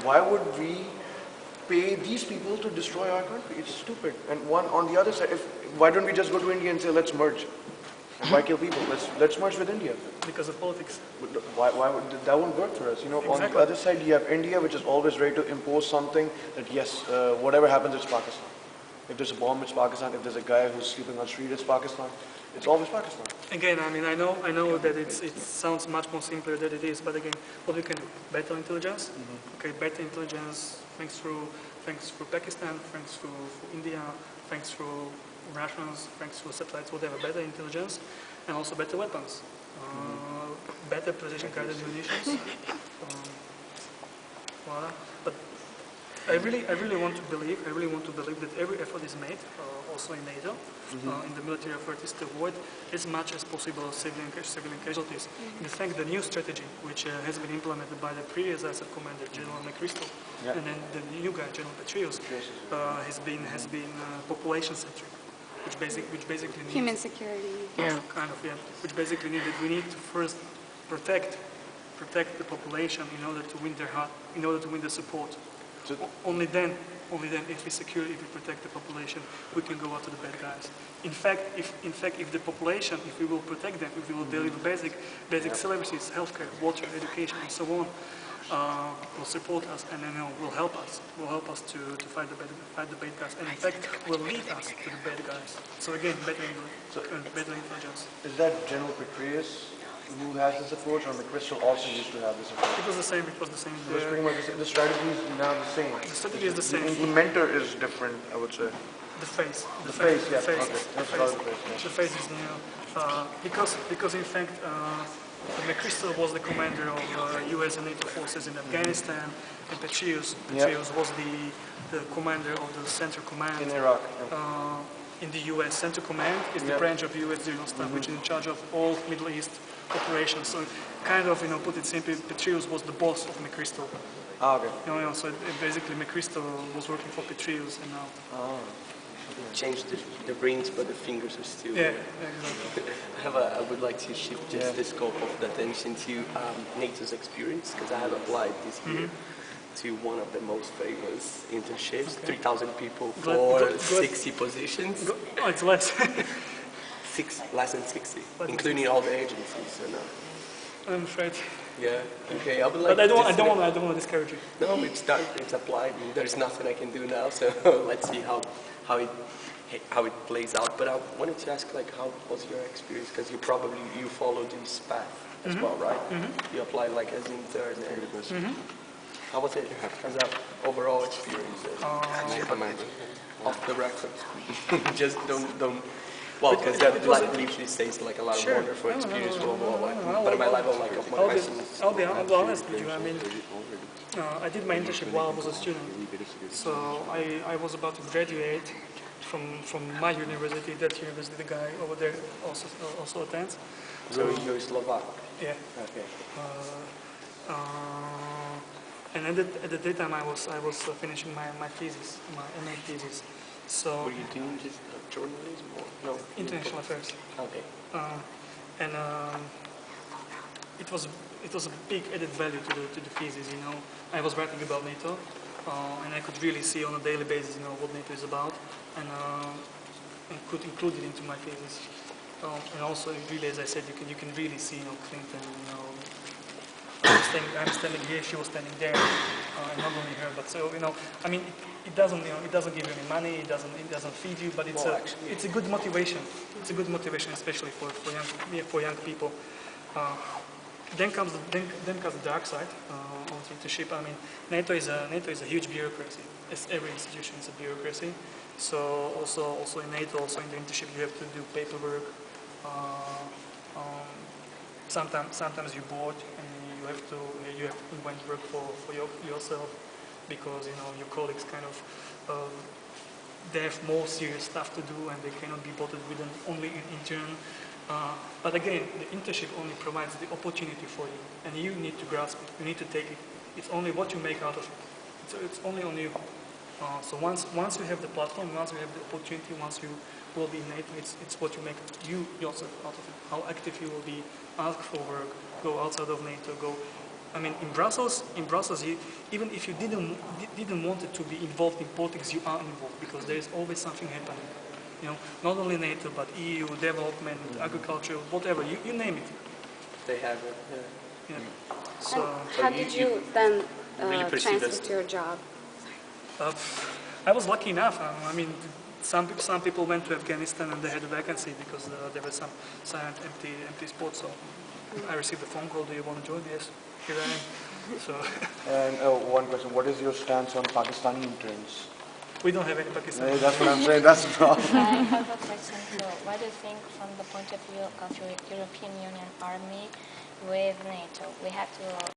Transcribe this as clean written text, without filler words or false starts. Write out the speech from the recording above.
why would we pay these people to destroy our country? It's stupid. And one on the other side, why don't we just go to India and say, let's merge? And why kill people? Let's merge with India. Because of politics. Why would that won't work for us? You know, exactly. On the other side, you have India, which is always ready to impose something that yes, whatever happens, it's Pakistan. If there's a bomb, it's Pakistan. If there's a guy who's sleeping on the street, it's Pakistan. It's always Pakistan. Again, I mean, I know that it sounds much more simpler than it is, but again, what we can do? Better intelligence. Okay, better intelligence. Thanks through Pakistan, thanks through India, thanks through Russians, thanks through satellites, whatever. Better intelligence, and also better weapons. Better precision-guided munitions. Voilà. But I really want to believe that every effort is made, also in NATO, in the military effort, is to avoid as much as possible civilian casualties. In fact, the new strategy, which has been implemented by the previous ISAF commander, General McChrystal, and then the new guy, General Petraeus, has been population-centric. Which basically means human security. Kind of, yeah. Which basically means that we need to first protect the population in order to win their heart, in order to win their support. Only then, if we protect the population, we can go after the bad guys. In fact, if the population, if we will protect them, if we will deliver basic services, healthcare, water, education, and so on, will support us and then will help us to fight the bad guys, and in fact will lead us to the bad guys. So again, better intelligence. Is that General Petraeus who has this approach, or McChrystal also used to have this approach? It was the same. It was pretty much the strategy is now the same. The strategy is the same. The implementer is different, I would say. The face. The face. The face is new because in fact. McChrystal was the commander of U.S. and NATO forces in Afghanistan, and Petraeus was the commander of the Central Command in Iraq. In the U.S. Central Command is the branch of U.S. General Staff, which is in charge of all Middle East operations. So, kind of, put it simply, Petraeus was the boss of McChrystal. Okay. So basically, McChrystal was working for Petraeus, and now. Changed the brains, but the fingers are still. Yeah, exactly. I would like to shift just the scope of the attention to NATO's experience, because I have applied this year to one of the most famous internships, 3,000 people for 60 positions. Oh, it's less. Less than 60, including all the agencies. I'm afraid. Yeah. Okay. I would like. But I don't want to discourage you. No, it's done. It's applied. There's nothing I can do now. So let's see how it plays out. But I wanted to ask, like, how was your experience? Because you followed this path as well, right? You applied like as intern. How was it? How's that overall experience as a commander? Off the record. Just don't. Well, because that literally says like a lot of wonderful experience, but at my level, like of my I'll be honest with you. I mean, I did my internship while I was a student, so I was about to graduate from my university. That university, the guy over there also attends. So you're Slovak. Yeah. Okay. And at the daytime I was finishing my thesis, my MA thesis. So were you doing just journalism or no? International affairs. Okay. And it was a big added value to the thesis. I was writing about NATO, and I could really see on a daily basis, what NATO is about, and could include it into my thesis. And also, really, as I said, you can really see, Clinton. I'm standing here, she was standing there, and not only her, but so I mean, it doesn't give you any money, it doesn't feed you, but it's a good motivation. It's a good motivation, especially for young people. Then comes the dark side of the internship. I mean, NATO is a huge bureaucracy. As every institution is a bureaucracy. So also in NATO, also in the internship, you have to do paperwork. Sometimes you're bored and you have to invent work for yourself, because your colleagues kind of they have more serious stuff to do and they cannot be bothered with only an intern. But again, the internship only provides the opportunity for you, and you need to grasp it. You need to take it. It's only what you make out of it. So it's only on you. So once you have the platform, once you have the opportunity, once you will be in NATO, it's what you make yourself out of it. How active you will be, ask for work, go outside of NATO, go I mean, in Brussels, even if you didn't want it to be involved in politics, you are involved because there is always something happening. You know, not only NATO, but EU, development, agriculture, whatever, you name it. They have it. Yeah. Yeah. So How did you then really perceive transfer this- to your job? I was lucky enough. I mean, some people went to Afghanistan and they had a vacancy because there were some silent, empty spots. So I received a phone call. Do you want to join? Yes, here I am. So And one question, what is your stance on Pakistani interns? we don't have any Pakistani. That's what I'm saying, that's the problem. I have a question. So, what do you think from the point of view of your European Union army with NATO? We have to